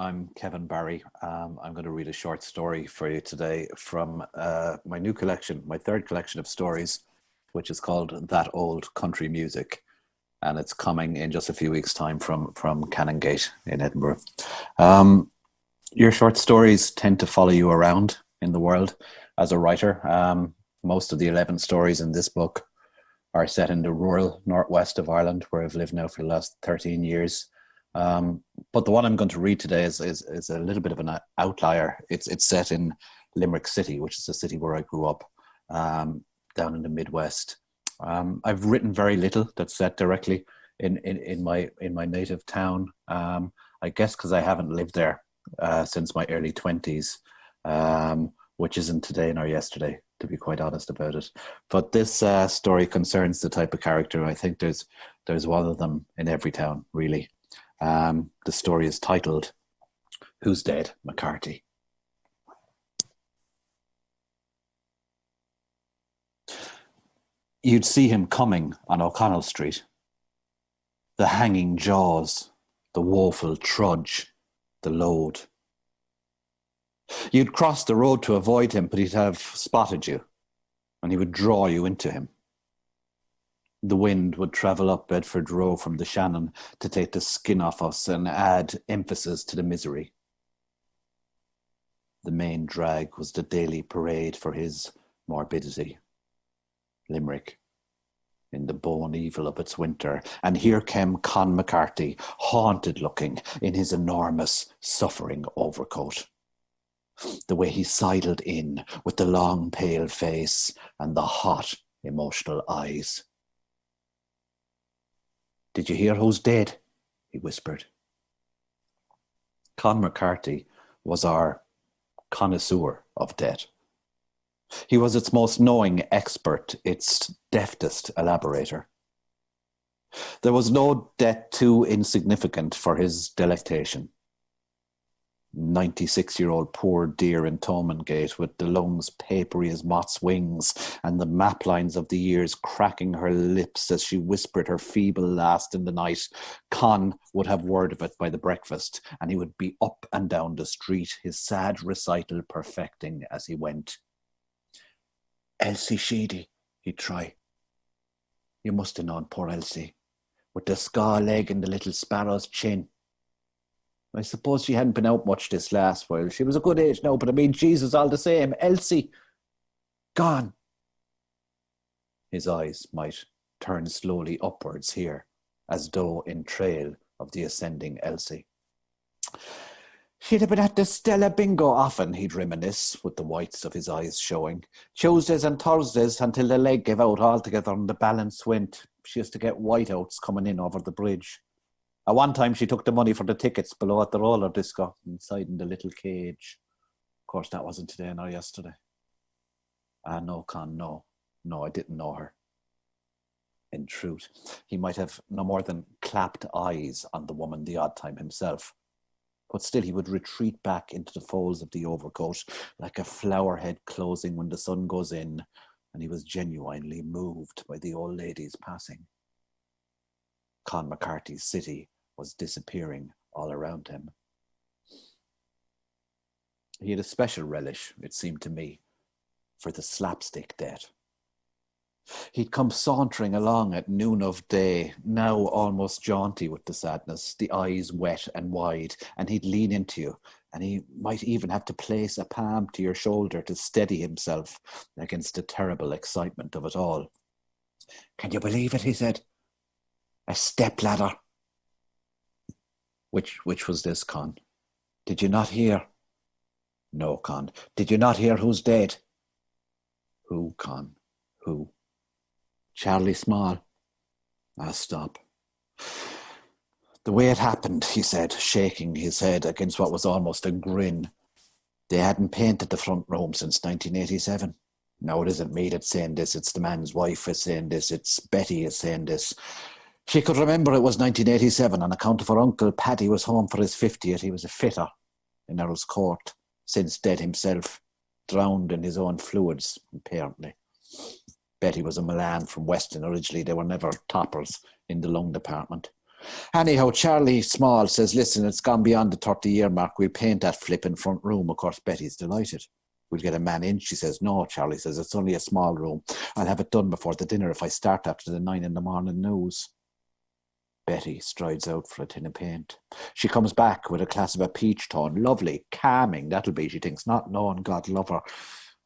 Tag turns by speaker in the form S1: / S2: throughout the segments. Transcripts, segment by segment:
S1: I'm Kevin Barry. I'm going to read a short story for you today from my new collection, my third collection of stories, which is called That Old Country Music. And it's coming in just a few weeks' time from Canongate in Edinburgh. Your short stories tend to follow you around in the world as a writer. Most of the 11 stories in this book are set in the rural northwest of Ireland, where I've lived now for the last 13 years. But the one I'm going to read today is a little bit of an outlier. It's set in Limerick City, which is the city where I grew up, down in the Midwest. I've written very little that's set directly in my native town. I guess because I haven't lived there since my early 20s, which isn't today nor yesterday, to be quite honest about it. But this story concerns the type of character. I think there's one of them in every town, really. The story is titled, Who's Dead, McCarthy? You'd see him coming on O'Connell Street. The hanging jaws, the woeful trudge, the load. You'd cross the road to avoid him, but he'd have spotted you, and he would draw you into him. The wind would travel up Bedford Row from the Shannon to take the skin off us and add emphasis to the misery. The main drag was the daily parade for his morbidity. Limerick, in the bone evil of its winter, and here came Con McCarthy, haunted looking in his enormous suffering overcoat. The way he sidled in with the long pale face and the hot emotional eyes. "Did you hear who's dead?" he whispered. Con McCarthy was our connoisseur of death. He was its most knowing expert, its deftest elaborator. There was no death too insignificant for his delectation. 96-year-old poor dear in Thomangate, with the lungs papery as moth's wings and the map lines of the years cracking her lips as she whispered her feeble last in the night. Con would have word of it by the breakfast, and he would be up and down the street, his sad recital perfecting as he went. "Elsie Sheedy," he'd try. "You must have known poor Elsie, with the scar leg and the little sparrow's chin. I suppose she hadn't been out much this last while. She was a good age now, but I mean, Jesus, all the same. Elsie, gone." His eyes might turn slowly upwards here, as though in trail of the ascending Elsie. "She'd have been at the Stella Bingo often," he'd reminisce, with the whites of his eyes showing. "Tuesdays and Thursdays until the leg gave out altogether and the balance went. She used to get whiteouts coming in over the bridge. At one time, she took the money for the tickets below at the roller disco, inside in the little cage. Of course, that wasn't today nor yesterday." No, Con, no. No, I didn't know her. In truth, he might have no more than clapped eyes on the woman the odd time himself. But still he would retreat back into the folds of the overcoat like a flower head closing when the sun goes in, and he was genuinely moved by the old lady's passing. Con McCarthy's city was disappearing all around him. He had a special relish, it seemed to me, for the slapstick death. He'd come sauntering along at noon of day, now almost jaunty with the sadness, the eyes wet and wide, and he'd lean into you, and he might even have to place a palm to your shoulder to steady himself against the terrible excitement of it all. "Can you believe it?" he said. "A stepladder." Which was this, Con? "Did you not hear?" "No, Con. Did you not hear who's dead?" "Who, Con? Who?" "Charlie Small." Stop. "The way it happened," he said, shaking his head against what was almost a grin. "They hadn't painted the front room since 1987. No, it isn't me that's saying this. It's the man's wife that's saying this. It's Betty that's saying this. She could remember it was 1987 on account of her uncle Paddy was home for his 50th. He was a fitter in Earl's Court, since dead himself, drowned in his own fluids, apparently. Betty was a Milan from Weston originally. They were never toppers in the lung department. Anyhow, Charlie Small says, listen, it's gone beyond the 30-year mark. We'll paint that flipping front room. Of course, Betty's delighted. We'll get a man in. She says, no, Charlie says, it's only a small room. I'll have it done before the dinner if I start after the 9 a.m. news. Betty strides out for a tin of paint. She comes back with a glass of a peach tone. Lovely, calming, that'll be, she thinks, not knowing, God love her,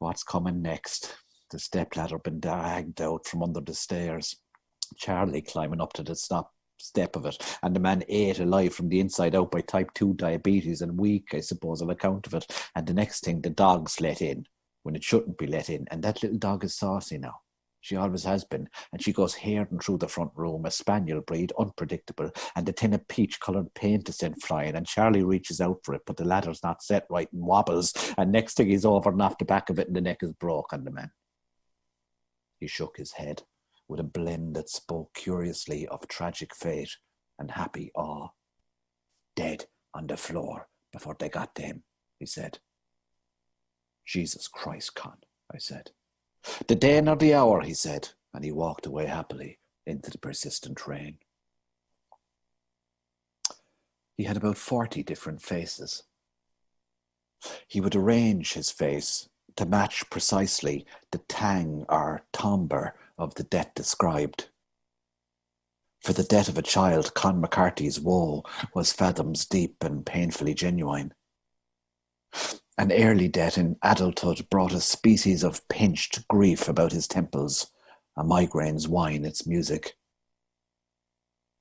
S1: what's coming next. The stepladder been dragged out from under the stairs. Charlie climbing up to the step of it, and the man ate alive from the inside out by type 2 diabetes and weak, I suppose, on account of it. And the next thing, the dog's let in when it shouldn't be let in. And that little dog is saucy now. She always has been, and she goes herding through the front room, a spaniel breed, unpredictable, and the tin of peach-coloured paint is sent flying, and Charlie reaches out for it, but the ladder's not set right and wobbles, and next thing he's over and off the back of it, and the neck is broke on the man. He shook his head with a blend that spoke curiously of tragic fate and happy awe. Dead on the floor before they got to him, he said. Jesus Christ, Con, I said. The day nor the hour, he said, and he walked away happily into the persistent rain. He had about 40 different faces. He would arrange his face to match precisely the tang or timbre of the death described. For the death of a child, Con McCarthy's woe was fathoms deep and painfully genuine. An early death in adulthood brought a species of pinched grief about his temples, a migraine's whine its music.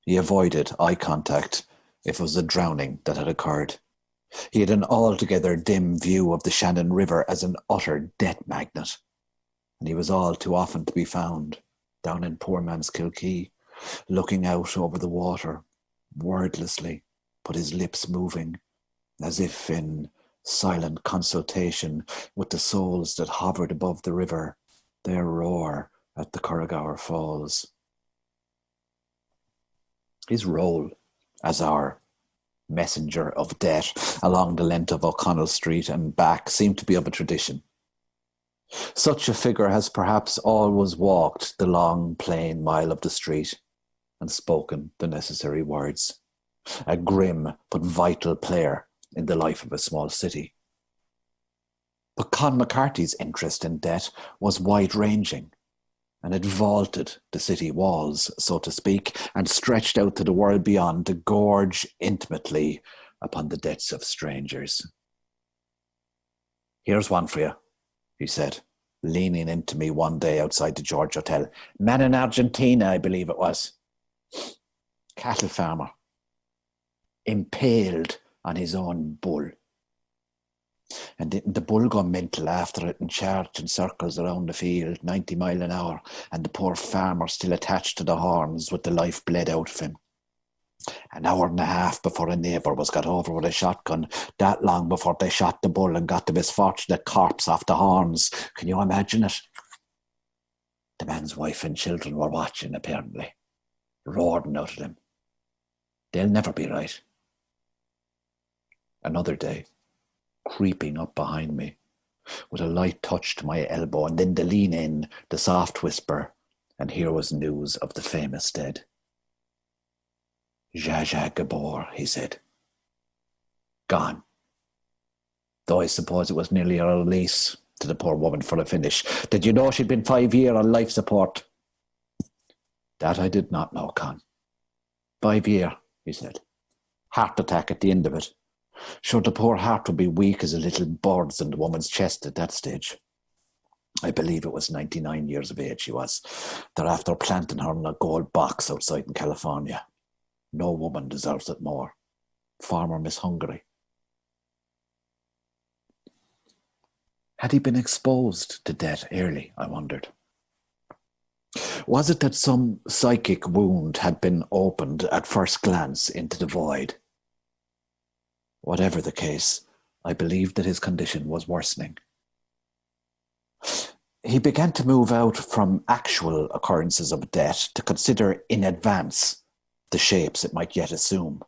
S1: He avoided eye contact if it was a drowning that had occurred. He had an altogether dim view of the Shannon River as an utter death magnet, and he was all too often to be found down in poor man's Kilkee, looking out over the water, wordlessly, but his lips moving, as if in silent consultation with the souls that hovered above the river, their roar at the Corrigower Falls. His role as our messenger of death along the length of O'Connell Street and back seemed to be of a tradition. Such a figure has perhaps always walked the long, plain mile of the street and spoken the necessary words. A grim but vital player in the life of a small city. But Con McCarthy's interest in death was wide-ranging, and it vaulted the city walls, so to speak, and stretched out to the world beyond to gorge intimately upon the deaths of strangers. Here's one for you, he said, leaning into me one day outside the George Hotel. Man in Argentina, I believe it was. Cattle farmer. Impaled on his own bull. And didn't the bull go mental after it and charge in circles around the field, 90 miles an hour, and the poor farmer still attached to the horns with the life bled out of him? An hour and a half before a neighbour was got over with a shotgun, that long before they shot the bull and got the misfortunate corpse off the horns. Can you imagine it? The man's wife and children were watching, apparently, roaring out at him. They'll never be right. Another day, creeping up behind me, with a light touch to my elbow, and then the lean in, the soft whisper, and here was news of the famous dead. Zsa Zsa Gabor, he said. Gone. Though I suppose it was nearly a release to the poor woman for a finish. Did you know she'd been 5 years on life support? That I did not know, Con. 5 years, he said. Heart attack at the end of it. Sure, the poor heart would be weak as a little bird's in the woman's chest at that stage. I believe it was 99 years of age she was. They're after planting her in a gold box outside in California. No woman deserves it more. Farmer Miss Hungary. Had he been exposed to death early, I wondered? Was it that some psychic wound had been opened at first glance into the void? Whatever the case, I believed that his condition was worsening. He began to move out from actual occurrences of death to consider in advance the shapes it might yet assume.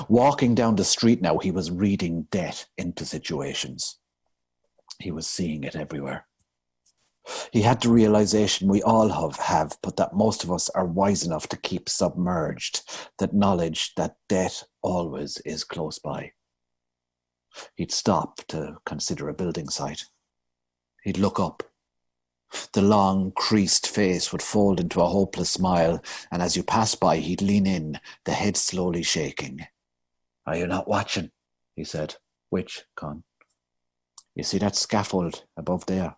S1: Walking down the street now, he was reading death into situations. He was seeing it everywhere. He had the realization we all have, but that most of us are wise enough to keep submerged, that knowledge that death always is close by. He'd stop to consider a building site. He'd look up. The long, creased face would fold into a hopeless smile, and as you passed by, he'd lean in, the head slowly shaking. "Are you not watching?" he said. "Which, Con?" "You see that scaffold above there?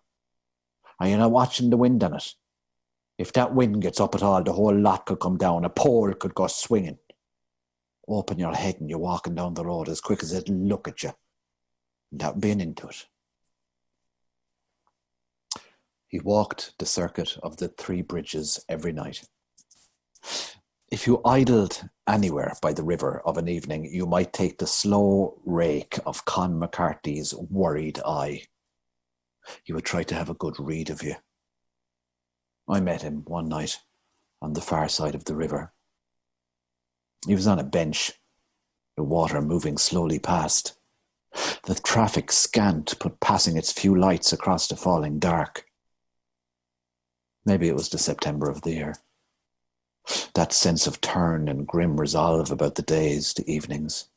S1: Are you not watching the wind on it? If that wind gets up at all, the whole lot could come down. A pole could go swinging. Open your head and you're walking down the road as quick as it'll look at you. Without being into it." He walked the circuit of the 3 bridges every night. If you idled anywhere by the river of an evening, you might take the slow rake of Con McCarthy's worried eye. He would try to have a good read of you. I met him one night on the far side of the river. He was on a bench, the water moving slowly past, the traffic scant but passing its few lights across the falling dark. Maybe it was the September of the year. That sense of turn and grim resolve about the days, the evenings.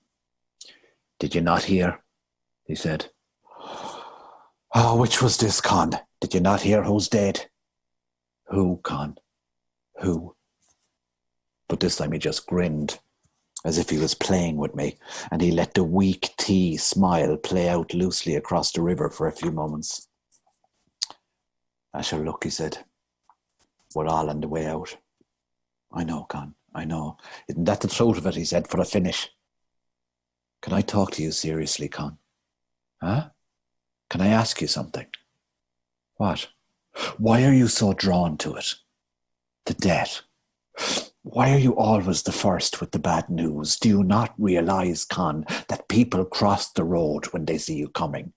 S1: "Did you not hear?" he said. "Oh, which was this, Con? Did you not hear who's dead?" "Who, Con? Who?" But this time he just grinned, as if he was playing with me, and he let the weak tea smile play out loosely across the river for a few moments. "I shall look," he said. "We're all on the way out." "I know, Con, I know. Isn't that the truth of it?" he said for a finish. "Can I talk to you seriously, Con?" "Huh? Can I ask you something?" "What?" "Why are you so drawn to it? The death. Why are you always the first with the bad news? Do you not realize, Con, that people cross the road when they see you coming?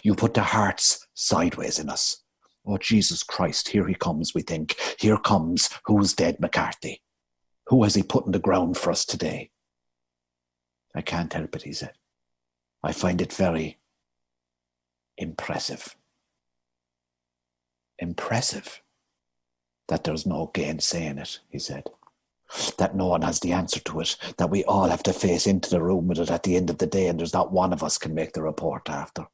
S1: You put their hearts sideways in us. Oh, Jesus Christ, here he comes, we think. Here comes who's dead McCarthy. Who has he put in the ground for us today?" "I can't help it," he said. "I find it very impressive." "Impressive?" "That there's no gainsaying it," he said. "That no one has the answer to it, that we all have to face into the room with it at the end of the day, and there's not one of us can make the report after."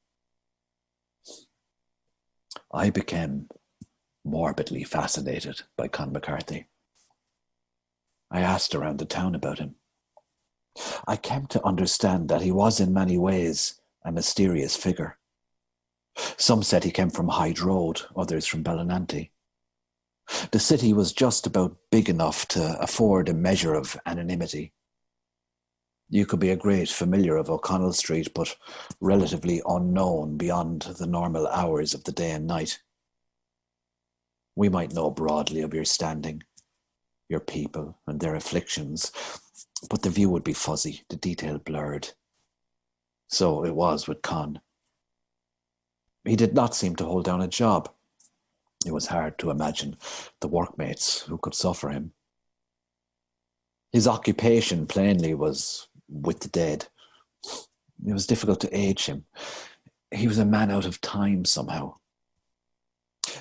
S1: I became morbidly fascinated by Con McCarthy. I asked around the town about him. I came to understand that he was in many ways a mysterious figure. Some said he came from Hyde Road, others from Ballinanty. The city was just about big enough to afford a measure of anonymity. You could be a great familiar of O'Connell Street, but relatively unknown beyond the normal hours of the day and night. We might know broadly of your standing, your people and their afflictions, but the view would be fuzzy, the detail blurred. So it was with Con. He did not seem to hold down a job. It was hard to imagine the workmates who could suffer him. His occupation plainly was with the dead. It was difficult to age him. He was a man out of time somehow.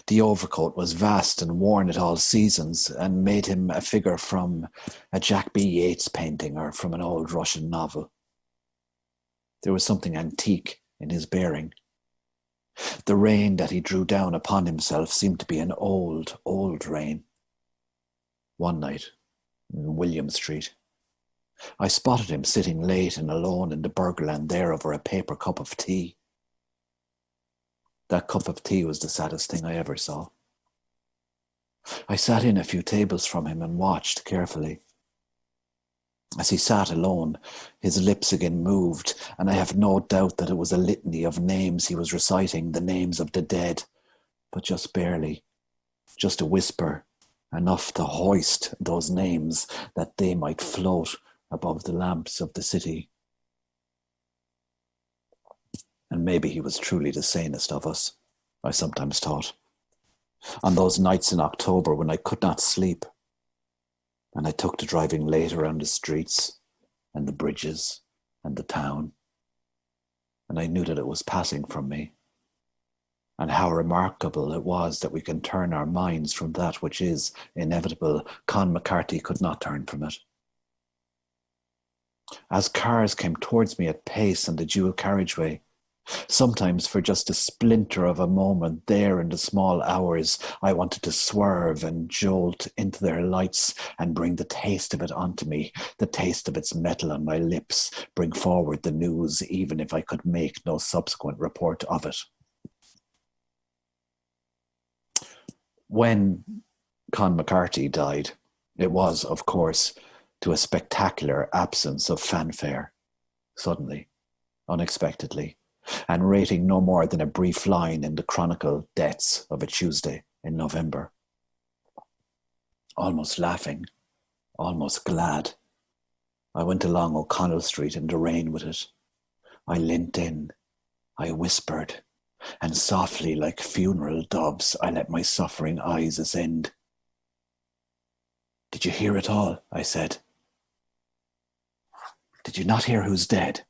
S1: The overcoat was vast and worn at all seasons and made him a figure from a Jack B. Yeats painting or from an old Russian novel. There was something antique in his bearing. The rain that he drew down upon himself seemed to be an old, old rain. One night, in William Street, I spotted him sitting late and alone in the Burgerland there over a paper cup of tea. That cup of tea was the saddest thing I ever saw. I sat in a few tables from him and watched carefully. As he sat alone, his lips again moved, and I have no doubt that it was a litany of names he was reciting, the names of the dead, but just barely, just a whisper, enough to hoist those names that they might float above the lamps of the city. And maybe he was truly the sanest of us, I sometimes thought. On those nights in October when I could not sleep, and I took to driving late around the streets and the bridges and the town, and I knew that it was passing from me. And how remarkable it was that we can turn our minds from that which is inevitable. Con McCarthy could not turn from it. As cars came towards me at pace on the dual carriageway, sometimes for just a splinter of a moment there in the small hours, I wanted to swerve and jolt into their lights and bring the taste of it onto me, the taste of its metal on my lips, bring forward the news even if I could make no subsequent report of it. When Con McCarthy died, it was, of course, to a spectacular absence of fanfare, suddenly, unexpectedly, and rating no more than a brief line in the Chronicle Deaths of a Tuesday in November. Almost laughing, almost glad, I went along O'Connell Street in the rain with it. I leant in, I whispered, and softly like funeral doves I let my suffering eyes ascend. "Did you hear it all?" I said. "Did you not hear who's dead?"